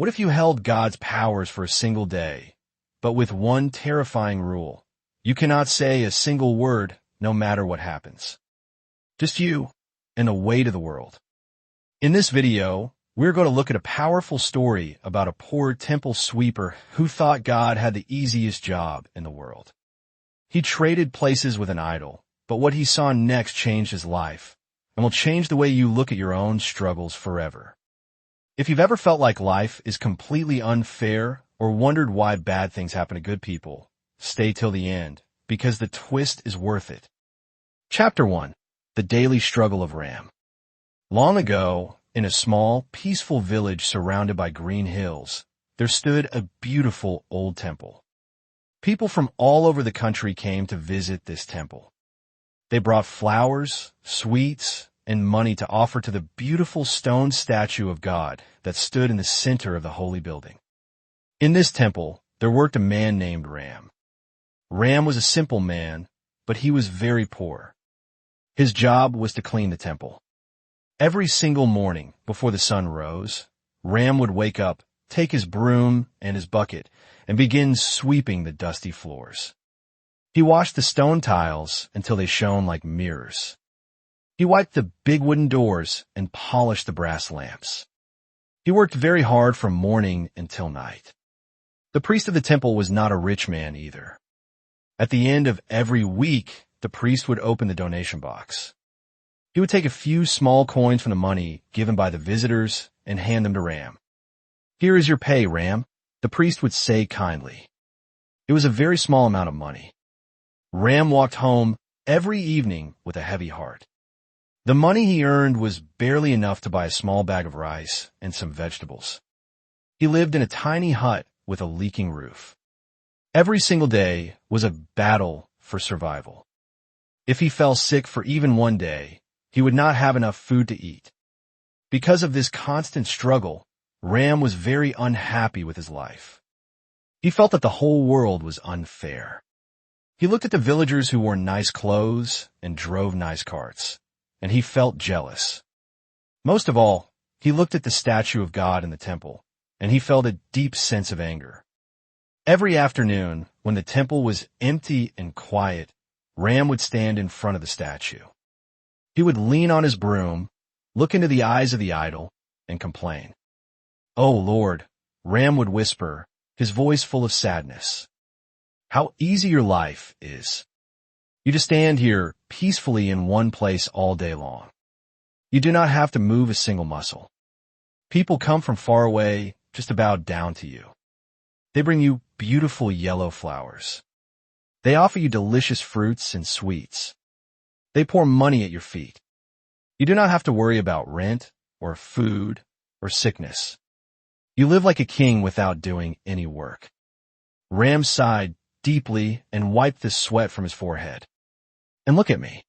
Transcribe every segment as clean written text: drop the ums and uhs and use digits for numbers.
What if you held God's powers for a single day, but with one terrifying rule? You cannot say a single word no matter what happens. Just you and the weight of the world. In this video, we're going to look at a powerful story about a poor temple sweeper who thought God had the easiest job in the world. He traded places with an idol, but what he saw next changed his life and will change the way you look at your own struggles forever. If you've ever felt like life is completely unfair or wondered why bad things happen to good people, stay till the end, because the twist is worth it. Chapter 1. The Daily Struggle of Ram. Long ago, in a small, peaceful village surrounded by green hills, there stood a beautiful old temple. People from all over the country came to visit this temple. They brought flowers, sweets, and money to offer to the beautiful stone statue of God that stood in the center of the holy building. In this temple, there worked a man named Ram. Ram was a simple man, but he was very poor. His job was to clean the temple. Every single morning before the sun rose, Ram would wake up, take his broom and his bucket, and begin sweeping the dusty floors. He washed the stone tiles until they shone like mirrors. He wiped the big wooden doors and polished the brass lamps. He worked very hard from morning until night. The priest of the temple was not a rich man either. At the end of every week, the priest would open the donation box. He would take a few small coins from the money given by the visitors and hand them to Ram. "Here is your pay, Ram," the priest would say kindly. It was a very small amount of money. Ram walked home every evening with a heavy heart. The money he earned was barely enough to buy a small bag of rice and some vegetables. He lived in a tiny hut with a leaking roof. Every single day was a battle for survival. If he fell sick for even one day, he would not have enough food to eat. Because of this constant struggle, Ram was very unhappy with his life. He felt that the whole world was unfair. He looked at the villagers who wore nice clothes and drove nice carts, and he felt jealous. Most of all, he looked at the statue of God in the temple, and he felt a deep sense of anger. Every afternoon, when the temple was empty and quiet, Ram would stand in front of the statue. He would lean on his broom, look into the eyes of the idol, and complain. "Oh, Lord," Ram would whisper, his voice full of sadness. "How easy your life is. You just stand here peacefully in one place all day long. You do not have to move a single muscle. People come from far away just to bow down to you. They bring you beautiful yellow flowers. They offer you delicious fruits and sweets. They pour money at your feet. You do not have to worry about rent or food or sickness. You live like a king without doing any work." Ram sighed deeply and wiped the sweat from his forehead. "And look at me.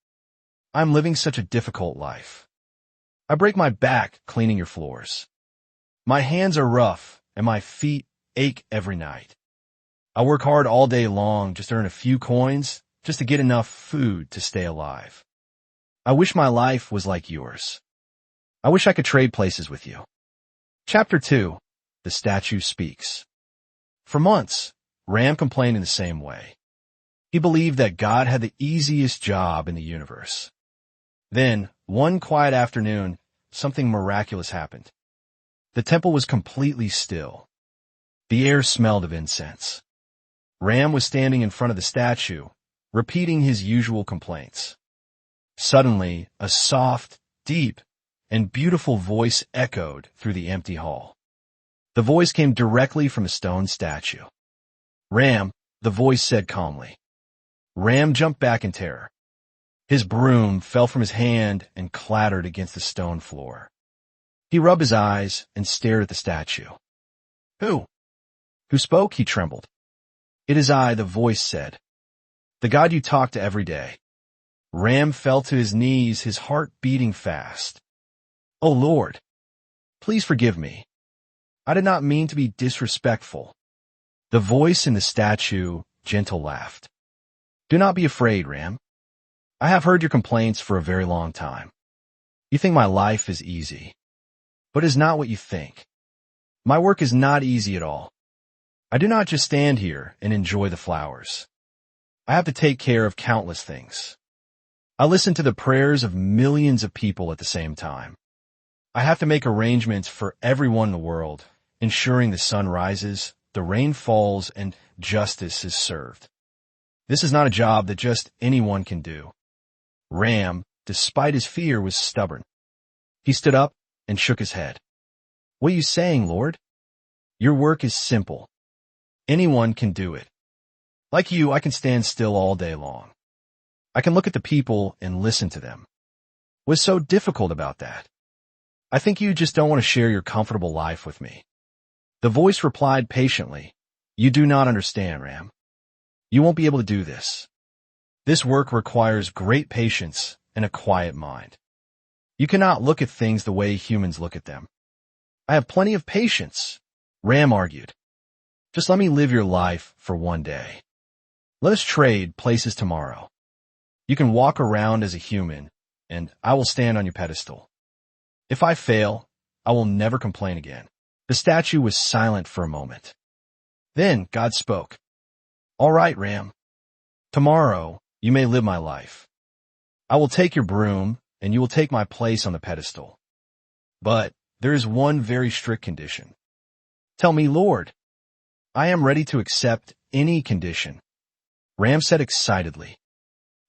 I'm living such a difficult life. I break my back cleaning your floors. My hands are rough and my feet ache every night. I work hard all day long just to earn a few coins, just to get enough food to stay alive. I wish my life was like yours. I wish I could trade places with you." Chapter 2. The Statue Speaks. For months, Ram complained in the same way. He believed that God had the easiest job in the universe. Then, one quiet afternoon, something miraculous happened. The temple was completely still. The air smelled of incense. Ram was standing in front of the statue, repeating his usual complaints. Suddenly, a soft, deep, and beautiful voice echoed through the empty hall. The voice came directly from a stone statue. "Ram," the voice said calmly. Ram jumped back in terror. His broom fell from his hand and clattered against the stone floor. He rubbed his eyes and stared at the statue. "Who? Who spoke?" he trembled. "It is I," the voice said. "The God you talk to every day." Ram fell to his knees, his heart beating fast. "Oh, Lord, please forgive me. I did not mean to be disrespectful." The voice in the statue gentle laughed. "Do not be afraid, Ram. I have heard your complaints for a very long time. You think my life is easy, but it is not what you think. My work is not easy at all. I do not just stand here and enjoy the flowers. I have to take care of countless things. I listen to the prayers of millions of people at the same time. I have to make arrangements for everyone in the world, ensuring the sun rises, the rain falls, and justice is served. This is not a job that just anyone can do. Ram, despite his fear, was stubborn. He stood up and shook his head. What are you saying, Lord? Your work is simple. Anyone can do it. Like you, I can stand still all day long. I can look at the people and listen to them. What's so difficult about that? I think you just don't want to share your comfortable life with me. The voice replied patiently, You do not understand, Ram. You won't be able to do this. This work requires great patience and a quiet mind. You cannot look at things the way humans look at them. I have plenty of patience, Ram argued. Just let me live your life for one day. Let us trade places tomorrow. You can walk around as a human, and I will stand on your pedestal. If I fail, I will never complain again. The statue was silent for a moment. Then God spoke. All right, Ram. Tomorrow you may live my life. I will take your broom, and you will take my place on the pedestal. But there is one very strict condition. Tell me, Lord. I am ready to accept any condition. Ram said excitedly.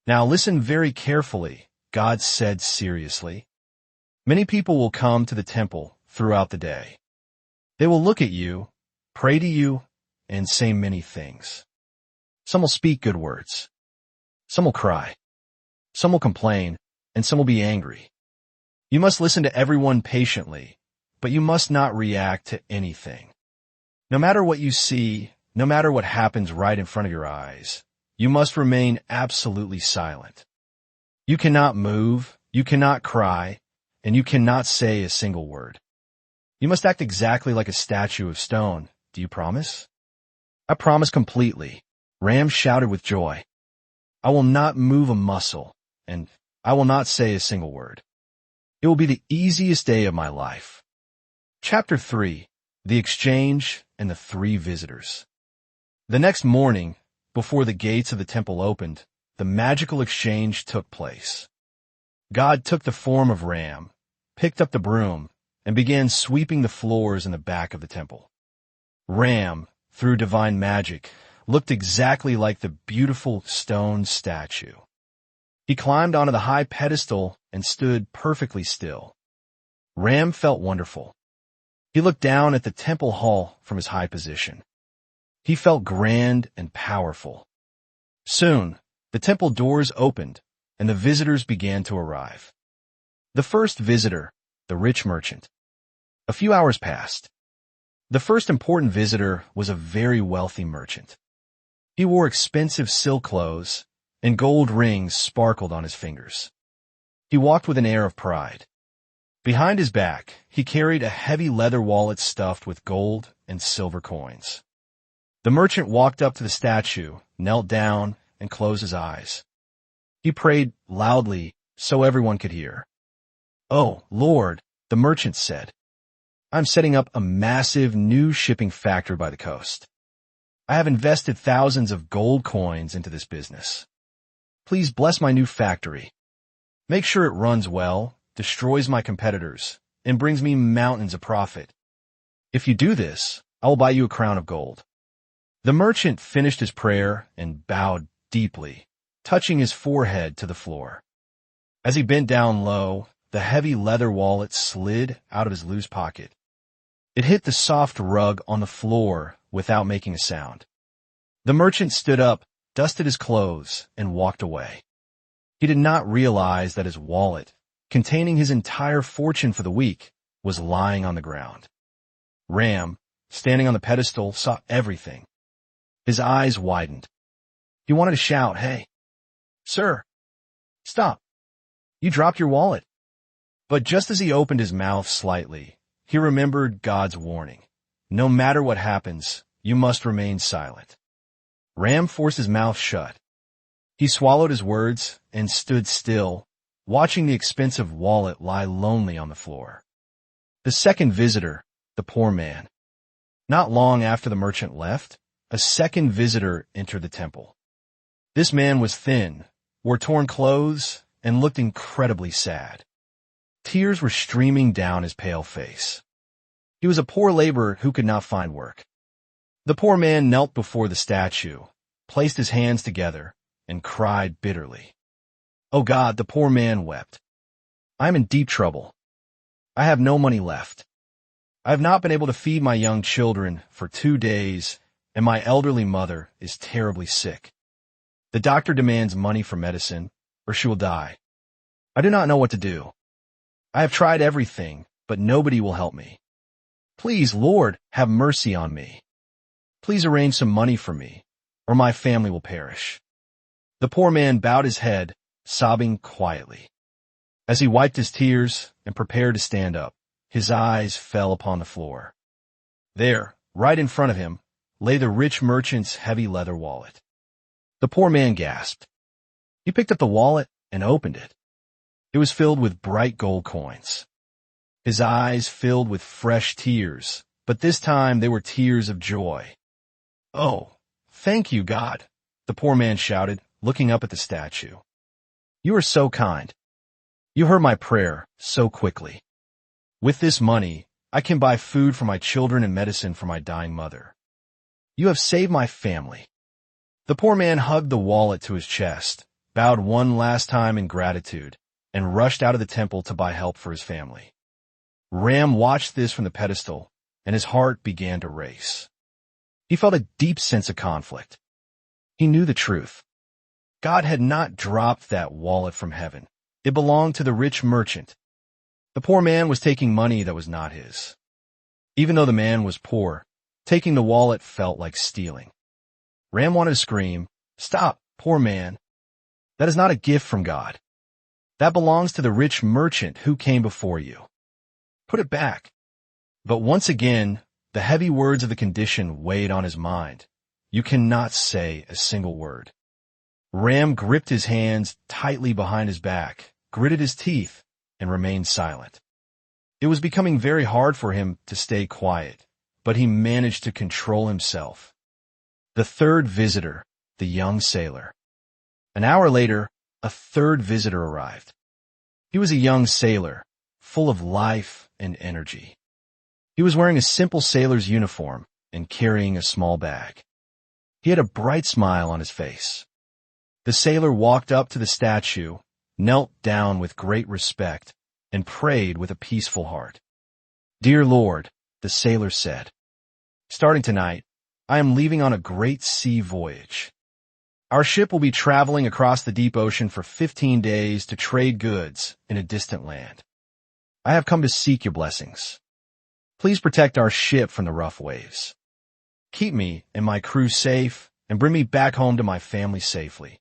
Now listen very carefully, God said seriously. Many people will come to the temple throughout the day. They will look at you, pray to you, and say many things. Some will speak good words. Some will cry. Some will complain, and some will be angry. You must listen to everyone patiently, but you must not react to anything. No matter what you see, no matter what happens right in front of your eyes, you must remain absolutely silent. You cannot move, you cannot cry, and you cannot say a single word. You must act exactly like a statue of stone. Do you promise? I promise completely, Ram shouted with joy. I will not move a muscle, and I will not say a single word. It will be the easiest day of my life. Chapter 3. The Exchange and the Three Visitors. The next morning, before the gates of the temple opened, the magical exchange took place. God took the form of Ram, picked up the broom, and began sweeping the floors in the back of the temple. Ram, through divine magic, looked exactly like the beautiful stone statue. He climbed onto the high pedestal and stood perfectly still. Ram felt wonderful. He looked down at the temple hall from his high position. He felt grand and powerful. Soon, the temple doors opened, and the visitors began to arrive. The first visitor, the rich merchant. A few hours passed. The first important visitor was a very wealthy merchant. He wore expensive silk clothes, and gold rings sparkled on his fingers. He walked with an air of pride. Behind his back, he carried a heavy leather wallet stuffed with gold and silver coins. The merchant walked up to the statue, knelt down, and closed his eyes. He prayed loudly so everyone could hear. Oh, Lord, the merchant said, I'm setting up a massive new shipping factory by the coast. I have invested thousands of gold coins into this business. Please bless my new factory. Make sure it runs well, destroys my competitors, and brings me mountains of profit. If you do this, I will buy you a crown of gold. The merchant finished his prayer and bowed deeply, touching his forehead to the floor. As he bent down low, the heavy leather wallet slid out of his loose pocket. It hit the soft rug on the floor without making a sound. The merchant stood up, dusted his clothes, and walked away. He did not realize that his wallet, containing his entire fortune for the week, was lying on the ground. Ram, standing on the pedestal, saw everything. His eyes widened. He wanted to shout, Hey, sir, stop. You dropped your wallet. But just as he opened his mouth slightly, he remembered God's warning. No matter what happens, you must remain silent. Ram forced his mouth shut. He swallowed his words and stood still, watching the expensive wallet lie lonely on the floor. The second visitor, the poor man. Not long after the merchant left, a second visitor entered the temple. This man was thin, wore torn clothes, and looked incredibly sad. Tears were streaming down his pale face. He was a poor laborer who could not find work. The poor man knelt before the statue, placed his hands together, and cried bitterly. "Oh God," the poor man wept. "I am in deep trouble. I have no money left. I have not been able to feed my young children for 2 days, and my elderly mother is terribly sick. The doctor demands money for medicine, or she will die. I do not know what to do. I have tried everything, but nobody will help me. Please, Lord, have mercy on me. Please arrange some money for me, or my family will perish." The poor man bowed his head, sobbing quietly. As he wiped his tears and prepared to stand up, his eyes fell upon the floor. There, right in front of him, lay the rich merchant's heavy leather wallet. The poor man gasped. He picked up the wallet and opened it. It was filled with bright gold coins. His eyes filled with fresh tears, but this time they were tears of joy. "Oh, thank you, God," the poor man shouted, looking up at the statue. "You are so kind. You heard my prayer so quickly. With this money, I can buy food for my children and medicine for my dying mother. You have saved my family." The poor man hugged the wallet to his chest, bowed one last time in gratitude, and rushed out of the temple to buy help for his family. Ram watched this from the pedestal, and his heart began to race. He felt a deep sense of conflict. He knew the truth. God had not dropped that wallet from heaven. It belonged to the rich merchant. The poor man was taking money that was not his. Even though the man was poor, taking the wallet felt like stealing. Ram wanted to scream, "Stop, poor man. That is not a gift from God. That belongs to the rich merchant who came before you. Put it back." But once again, the heavy words of the condition weighed on his mind. You cannot say a single word. Ram gripped his hands tightly behind his back, gritted his teeth, and remained silent. It was becoming very hard for him to stay quiet, but he managed to control himself. The third visitor, the young sailor. An hour later, a third visitor arrived. He was a young sailor, full of life and energy. He was wearing a simple sailor's uniform and carrying a small bag. He had a bright smile on his face. The sailor walked up to the statue, knelt down with great respect, and prayed with a peaceful heart. "Dear Lord," the sailor said, "starting tonight, I am leaving on a great sea voyage. Our ship will be traveling across the deep ocean for 15 days to trade goods in a distant land. I have come to seek your blessings. Please protect our ship from the rough waves. Keep me and my crew safe and bring me back home to my family safely."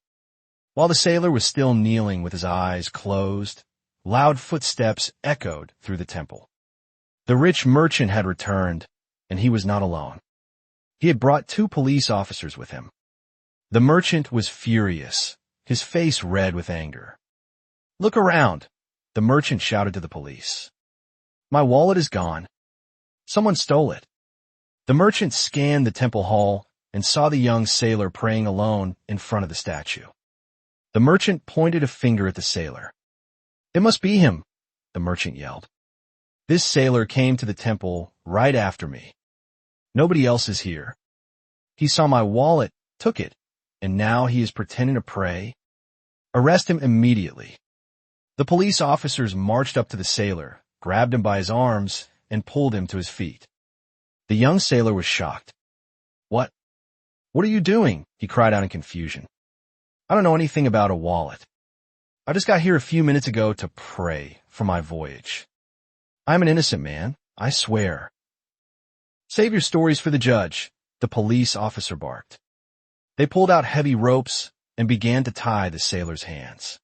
While the sailor was still kneeling with his eyes closed, loud footsteps echoed through the temple. The rich merchant had returned, and he was not alone. He had brought 2 police officers with him. The merchant was furious, his face red with anger. "Look around," the merchant shouted to the police. "My wallet is gone. Someone stole it." The merchant scanned the temple hall and saw the young sailor praying alone in front of the statue. The merchant pointed a finger at the sailor. "It must be him," the merchant yelled. "This sailor came to the temple right after me. Nobody else is here. He saw my wallet, took it, and now he is pretending to pray. Arrest him immediately." The police officers marched up to the sailor, grabbed him by his arms, and pulled him to his feet. The young sailor was shocked. What are you doing?" he cried out in confusion. "I don't know anything about a wallet. I just got here a few minutes ago to pray for my voyage. I'm an innocent man, I swear." "Save your stories for the judge," the police officer barked. They pulled out heavy ropes and began to tie the sailor's hands.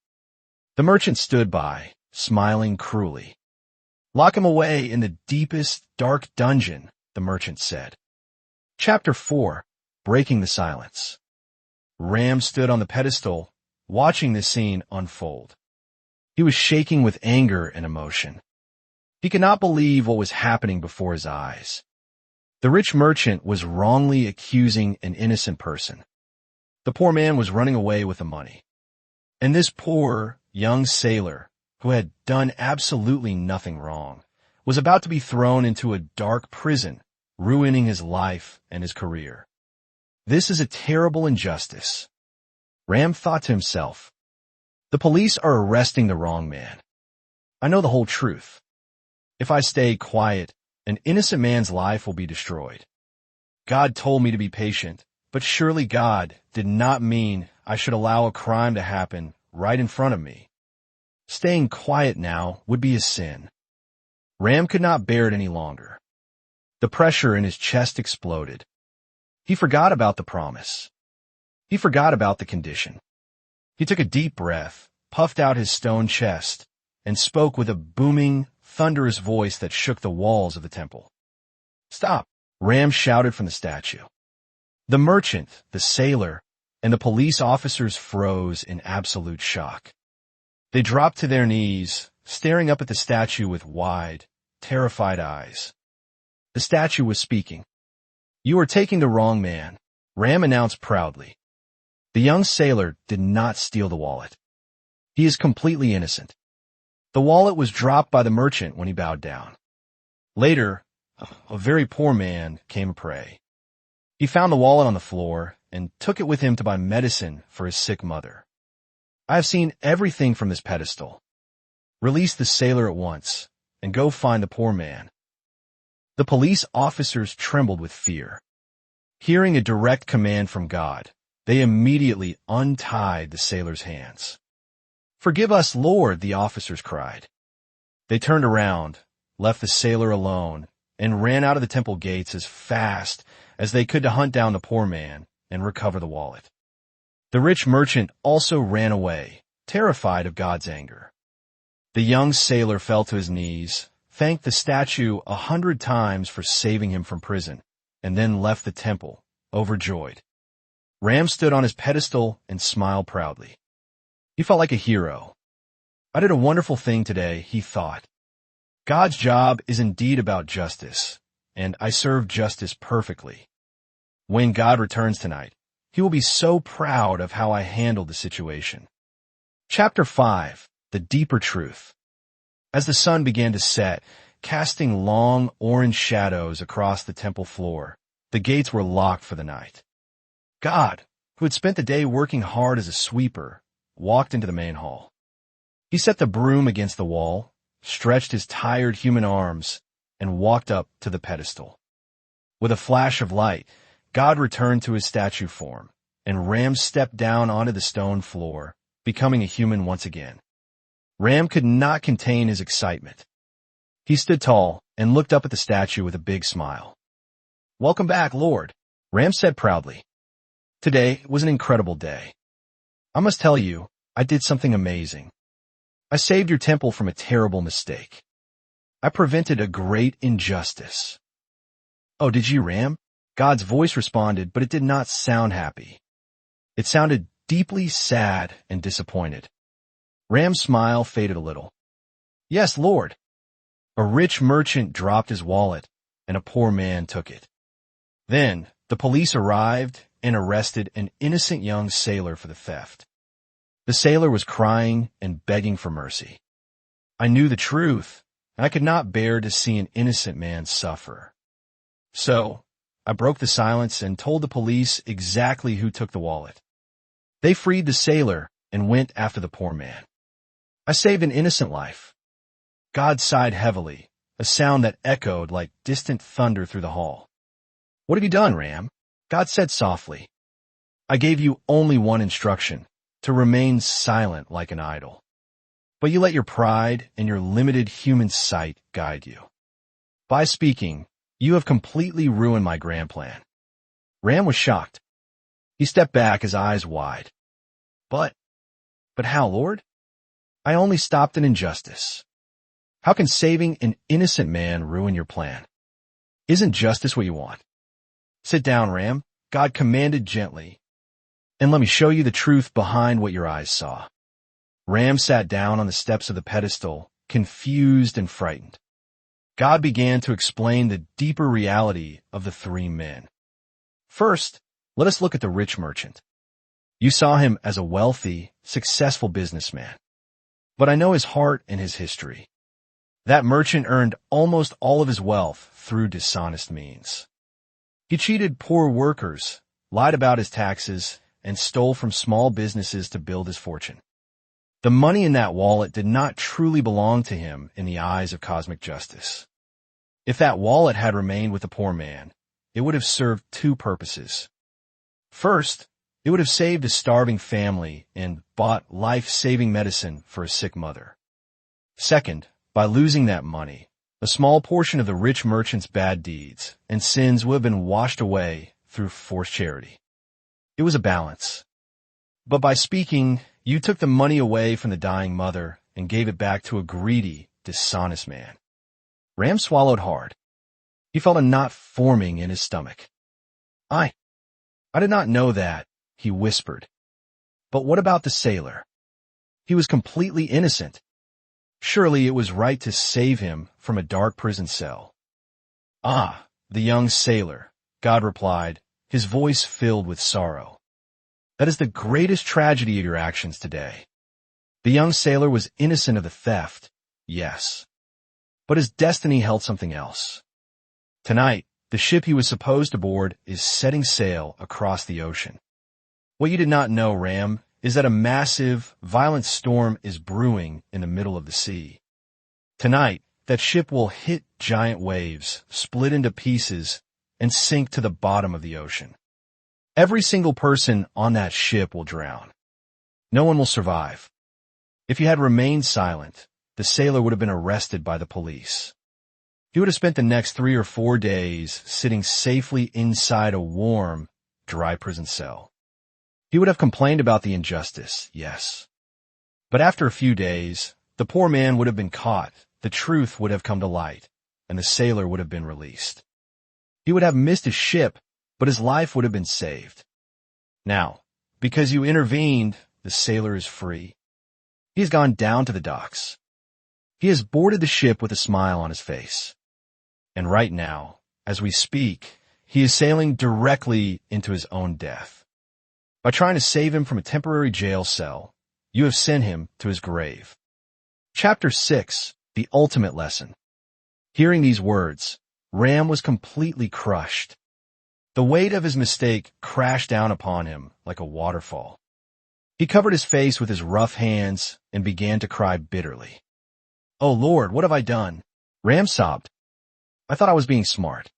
The merchant stood by, smiling cruelly. "Lock him away in the deepest, dark dungeon," the merchant said. Chapter 4. Breaking the Silence. Ram stood on the pedestal, watching this scene unfold. He was shaking with anger and emotion. He could not believe what was happening before his eyes. The rich merchant was wrongly accusing an innocent person. The poor man was running away with the money. And this poor, young sailor, who had done absolutely nothing wrong, was about to be thrown into a dark prison, ruining his life and his career. This is a terrible injustice. Ram thought to himself, the police are arresting the wrong man. I know the whole truth. If I stay quiet, an innocent man's life will be destroyed. God told me to be patient, but surely God did not mean I should allow a crime to happen right in front of me. Staying quiet now would be a sin. Ram could not bear it any longer. The pressure in his chest exploded. He forgot about the promise. He forgot about the condition. He took a deep breath, puffed out his stone chest, and spoke with a booming, thunderous voice that shook the walls of the temple. Stop! Ram shouted from the statue. The merchant, the sailor, and the police officers froze in absolute shock. They dropped to their knees, staring up at the statue with wide, terrified eyes. The statue was speaking. You are taking the wrong man, Ram announced proudly. The young sailor did not steal the wallet. He is completely innocent. The wallet was dropped by the merchant when he bowed down. Later, a very poor man came a prey. He found the wallet on the floor and took it with him to buy medicine for his sick mother. I have seen everything from this pedestal. Release the sailor at once and go find the poor man. The police officers trembled with fear. Hearing a direct command from God, they immediately untied the sailor's hands. Forgive us, Lord, the officers cried. They turned around, left the sailor alone, and ran out of the temple gates as fast as they could to hunt down the poor man and recover the wallet. The rich merchant also ran away, terrified of God's anger. The young sailor fell to his knees, thanked the statue 100 times for saving him from prison, and then left the temple, overjoyed. Ram stood on his pedestal and smiled proudly. He felt like a hero. I did a wonderful thing today, he thought. God's job is indeed about justice, and I serve justice perfectly. When God returns tonight, he will be so proud of how I handled the situation. Chapter 5, The Deeper Truth. As the sun began to set, casting long orange shadows across the temple floor, the gates were locked for the night. God, who had spent the day working hard as a sweeper, walked into the main hall. He set the broom against the wall, stretched his tired human arms, and walked up to the pedestal. With a flash of light, God returned to his statue form, and Ram stepped down onto the stone floor, becoming a human once again. Ram could not contain his excitement. He stood tall and looked up at the statue with a big smile. Welcome back, Lord, Ram said proudly. Today was an incredible day. I must tell you, I did something amazing. I saved your temple from a terrible mistake. I prevented a great injustice. Oh, did you, Ram? God's voice responded, but it did not sound happy. It sounded deeply sad and disappointed. Ram's smile faded a little. Yes, Lord. A rich merchant dropped his wallet, and a poor man took it. Then the police arrived and arrested an innocent young sailor for the theft. The sailor was crying and begging for mercy. I knew the truth, and I could not bear to see an innocent man suffer. So, I broke the silence and told the police exactly who took the wallet. They freed the sailor and went after the poor man. I saved an innocent life. God sighed heavily, a sound that echoed like distant thunder through the hall. What have you done, Ram? God said softly. I gave you only one instruction, to remain silent like an idol. But you let your pride and your limited human sight guide you. By speaking, you have completely ruined my grand plan. Ram was shocked. He stepped back, his eyes wide. But how, Lord? I only stopped an injustice. How can saving an innocent man ruin your plan? Isn't justice what you want? Sit down, Ram, God commanded gently, and let me show you the truth behind what your eyes saw. Ram sat down on the steps of the pedestal, confused and frightened. God began to explain the deeper reality of the three men. First, let us look at the rich merchant. You saw him as a wealthy, successful businessman. But I know his heart and his history. That merchant earned almost all of his wealth through dishonest means. He cheated poor workers, lied about his taxes, and stole from small businesses to build his fortune. The money in that wallet did not truly belong to him in the eyes of cosmic justice. If that wallet had remained with the poor man, it would have served two purposes. First, it would have saved a starving family and bought life-saving medicine for a sick mother. Second, by losing that money, a small portion of the rich merchant's bad deeds and sins would have been washed away through forced charity. It was a balance. But by speaking, you took the money away from the dying mother and gave it back to a greedy, dishonest man. Ram swallowed hard. He felt a knot forming in his stomach. I did not know that, he whispered. But what about the sailor? He was completely innocent. Surely it was right to save him from a dark prison cell. Ah, the young sailor, God replied, his voice filled with sorrow. That is the greatest tragedy of your actions today. The young sailor was innocent of the theft, yes. But his destiny held something else. Tonight, the ship he was supposed to board is setting sail across the ocean. What you did not know, Ram, is that a massive, violent storm is brewing in the middle of the sea. Tonight, that ship will hit giant waves, split into pieces, and sink to the bottom of the ocean. Every single person on that ship will drown. No one will survive. If you had remained silent, the sailor would have been arrested by the police. He would have spent the next 3 or 4 days sitting safely inside a warm, dry prison cell. He would have complained about the injustice, yes. But after a few days, the poor man would have been caught, the truth would have come to light, and the sailor would have been released. He would have missed his ship, but his life would have been saved. Now, because you intervened, the sailor is free. He has gone down to the docks. He has boarded the ship with a smile on his face. And right now, as we speak, he is sailing directly into his own death. By trying to save him from a temporary jail cell, you have sent him to his grave. Chapter 6, the ultimate lesson. Hearing these words, Ram was completely crushed. The weight of his mistake crashed down upon him like a waterfall. He covered his face with his rough hands and began to cry bitterly. "Oh Lord, what have I done?" Ram sobbed. "I thought I was being smart.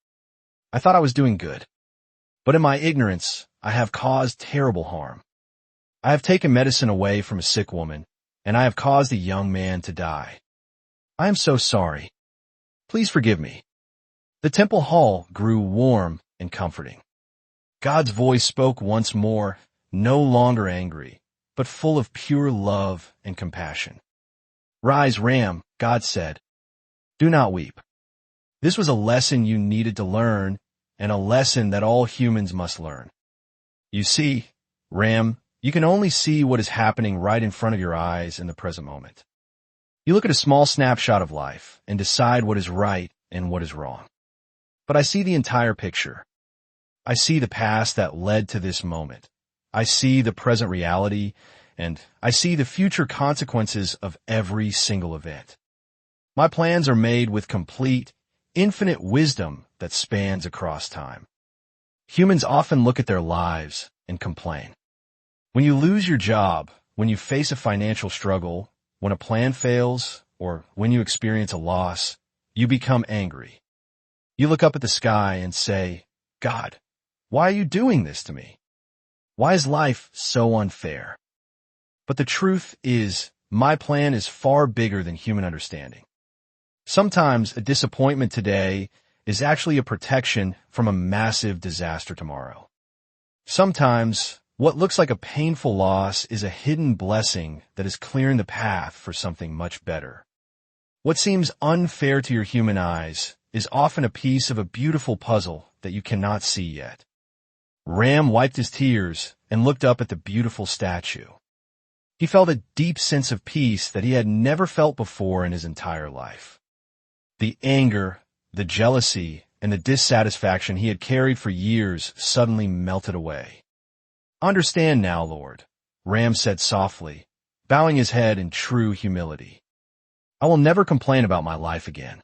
I thought I was doing good. But in my ignorance, I have caused terrible harm. I have taken medicine away from a sick woman, and I have caused a young man to die. I am so sorry. Please forgive me." The temple hall grew warm and comforting. God's voice spoke once more, no longer angry, but full of pure love and compassion. "Rise, Ram," God said. "Do not weep." This was a lesson you needed to learn, and a lesson that all humans must learn. You see, Ram, you can only see what is happening right in front of your eyes in the present moment. You look at a small snapshot of life and decide what is right and what is wrong. But I see the entire picture. I see the past that led to this moment. I see the present reality, and I see the future consequences of every single event. My plans are made with complete, infinite wisdom that spans across time. Humans often look at their lives and complain. When you lose your job, when you face a financial struggle, when a plan fails, or when you experience a loss, you become angry. You look up at the sky and say, "God, why are you doing this to me? Why is life so unfair?" But the truth is, my plan is far bigger than human understanding. Sometimes a disappointment today is actually a protection from a massive disaster tomorrow. Sometimes what looks like a painful loss is a hidden blessing that is clearing the path for something much better. What seems unfair to your human eyes is often a piece of a beautiful puzzle that you cannot see yet. Ram wiped his tears and looked up at the beautiful statue. He felt a deep sense of peace that he had never felt before in his entire life. The anger, the jealousy, and the dissatisfaction he had carried for years suddenly melted away. "Understand now, Lord," Ram said softly, bowing his head in true humility. "I will never complain about my life again.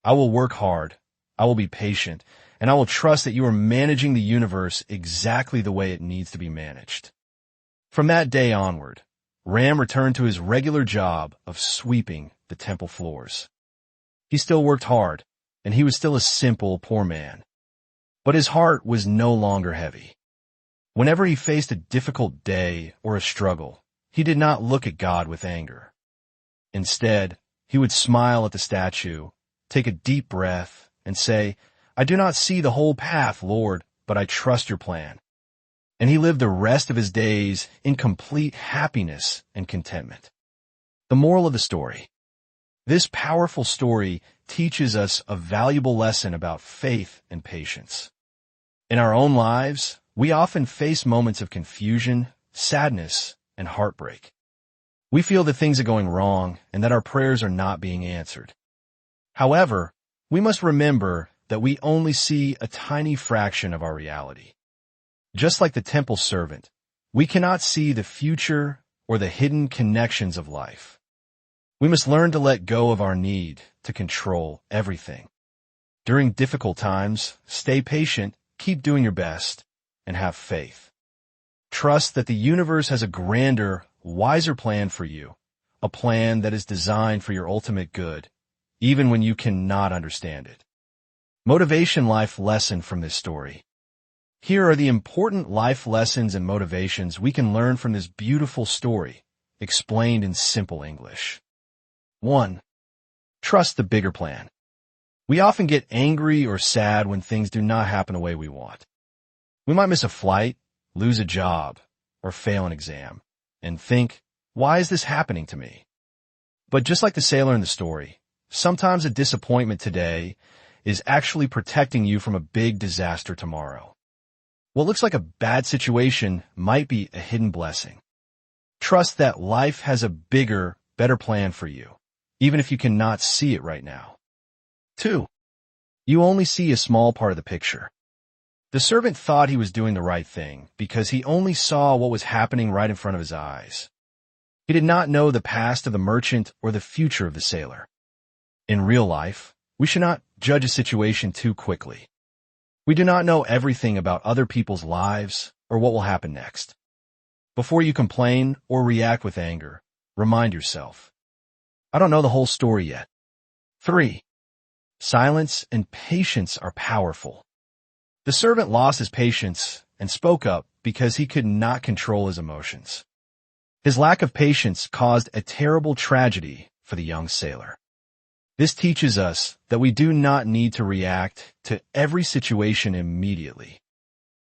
I will work hard, I will be patient, and I will trust that you are managing the universe exactly the way it needs to be managed." From that day onward, Ram returned to his regular job of sweeping the temple floors. He still worked hard, and he was still a simple, poor man. But his heart was no longer heavy. Whenever he faced a difficult day or a struggle, he did not look at God with anger. Instead, he would smile at the statue, take a deep breath, and say, "I do not see the whole path, Lord, but I trust your plan." And he lived the rest of his days in complete happiness and contentment. The moral of the story. This powerful story teaches us a valuable lesson about faith and patience. In our own lives, we often face moments of confusion, sadness, and heartbreak. We feel that things are going wrong and that our prayers are not being answered. However, we must remember that we only see a tiny fraction of our reality. Just like the temple servant, we cannot see the future or the hidden connections of life. We must learn to let go of our need to control everything. During difficult times, stay patient, keep doing your best, and have faith. Trust that the universe has a grander, wiser plan for you, a plan that is designed for your ultimate good, even when you cannot understand it. Motivation life lesson from this story. Here are the important life lessons and motivations we can learn from this beautiful story, explained in simple English. 1. Trust the bigger plan. We often get angry or sad when things do not happen the way we want. We might miss a flight, lose a job, or fail an exam, and think, "Why is this happening to me?" But just like the sailor in the story, sometimes a disappointment today is actually protecting you from a big disaster tomorrow. What looks like a bad situation might be a hidden blessing. Trust that life has a bigger, better plan for you, even if you cannot see it right now. 2. You only see a small part of the picture. The servant thought he was doing the right thing because he only saw what was happening right in front of his eyes. He did not know the past of the merchant or the future of the sailor. In real life, we should not judge a situation too quickly. We do not know everything about other people's lives or what will happen next. Before you complain or react with anger, remind yourself, "I don't know the whole story yet." 3. Silence and patience are powerful. The servant lost his patience and spoke up because he could not control his emotions. His lack of patience caused a terrible tragedy for the young sailor. This teaches us that we do not need to react to every situation immediately.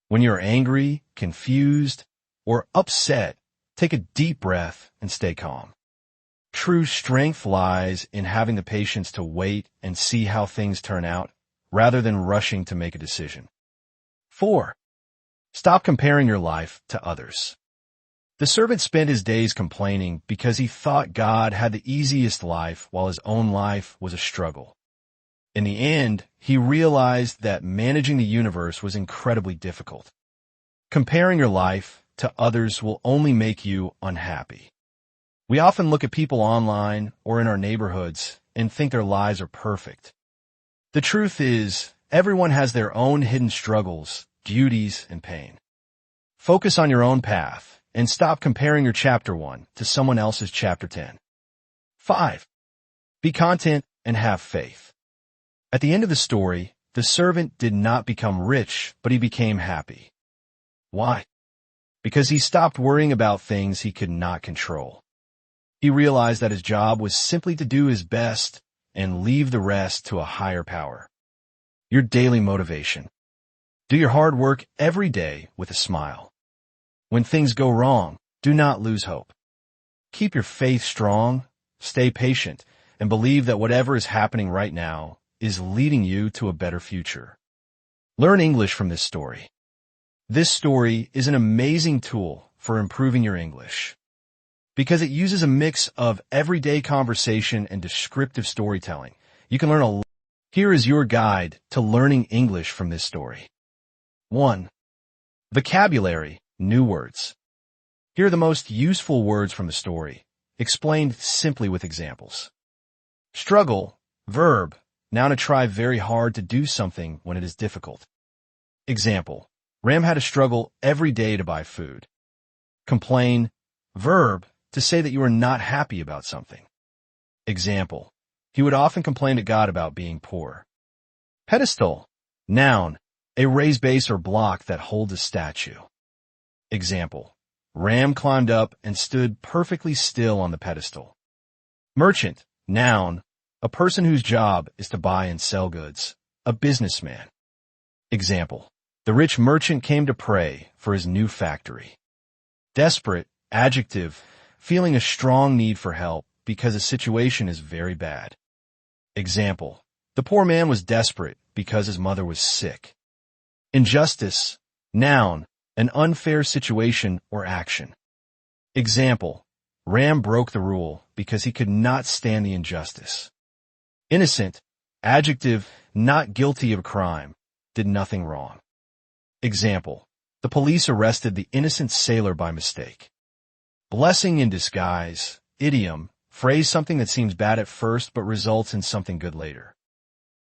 When you're angry, confused, or upset, take a deep breath and stay calm. True strength lies in having the patience to wait and see how things turn out, rather than rushing to make a decision. 4. Stop comparing your life to others. The servant spent his days complaining because he thought God had the easiest life while his own life was a struggle. In the end, he realized that managing the universe was incredibly difficult. Comparing your life to others will only make you unhappy. We often look at people online or in our neighborhoods and think their lives are perfect. The truth is, everyone has their own hidden struggles, duties, and pain. Focus on your own path and stop comparing your chapter 1 to someone else's chapter 10. 5. Be content and have faith. At the end of the story, the servant did not become rich, but he became happy. Why? Because he stopped worrying about things he could not control. He realized that his job was simply to do his best and leave the rest to a higher power. Your daily motivation. Do your hard work every day with a smile. When things go wrong, do not lose hope. Keep your faith strong, stay patient, and believe that whatever is happening right now is leading you to a better future. Learn English from this story. This story is an amazing tool for improving your English because it uses a mix of everyday conversation and descriptive storytelling. You can learn a lot. Here is your guide to learning English from this story. 1. Vocabulary, new words. Here are the most useful words from the story, explained simply with examples. Struggle, verb, noun to try very hard to do something when it is difficult. Example, Ram had to struggle every day to buy food. Complain, verb, to say that you are not happy about something. Example, he would often complain to God about being poor. Pedestal, noun, a raised base or block that holds a statue. Example, Ram climbed up and stood perfectly still on the pedestal. Merchant, noun, a person whose job is to buy and sell goods, a businessman. Example, the rich merchant came to pray for his new factory. Desperate, adjective, feeling a strong need for help because a situation is very bad. Example, the poor man was desperate because his mother was sick. Injustice, noun, an unfair situation or action. Example, Ram broke the rule because he could not stand the injustice. Innocent, adjective, not guilty of a crime, did nothing wrong. Example, the police arrested the innocent sailor by mistake. Blessing in disguise, idiom, phrase something that seems bad at first but results in something good later.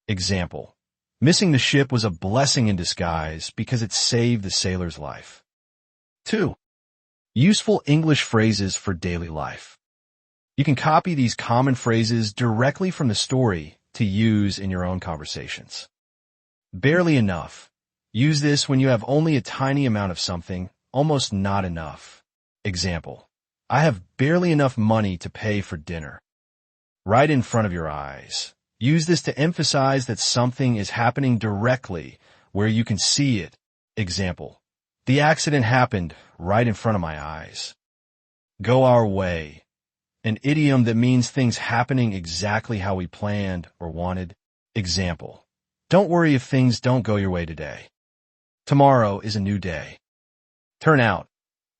Example, missing the ship was a blessing in disguise because it saved the sailor's life. 2. Useful English phrases for daily life. You can copy these common phrases directly from the story to use in your own conversations. Barely enough. Use this when you have only a tiny amount of something, almost not enough. Example, I have barely enough money to pay for dinner. Right in front of your eyes. Use this to emphasize that something is happening directly where you can see it. Example, the accident happened right in front of my eyes. Go our way. An idiom that means things happening exactly how we planned or wanted. Example, don't worry if things don't go your way today. Tomorrow is a new day. Turn out,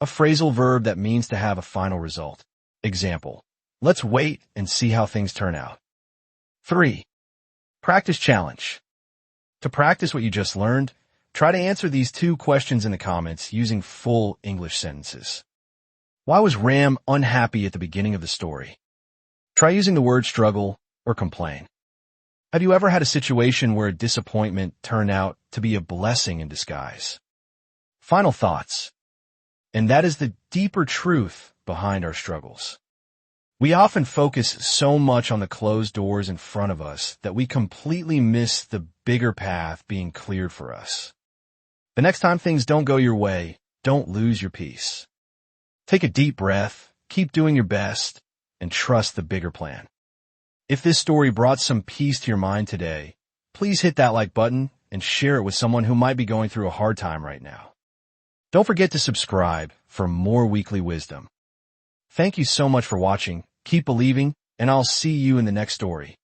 a phrasal verb that means to have a final result. Example, let's wait and see how things turn out. 3. Practice challenge. To practice what you just learned, try to answer these 2 questions in the comments using full English sentences. Why was Ram unhappy at the beginning of the story? Try using the word struggle or complain. Have you ever had a situation where a disappointment turned out to be a blessing in disguise? Final thoughts. And that is the deeper truth behind our struggles. We often focus so much on the closed doors in front of us that we completely miss the bigger path being cleared for us. The next time things don't go your way, don't lose your peace. Take a deep breath, keep doing your best, and trust the bigger plan. If this story brought some peace to your mind today, please hit that like button and share it with someone who might be going through a hard time right now. Don't forget to subscribe for more weekly wisdom. Thank you so much for watching. Keep believing, and I'll see you in the next story.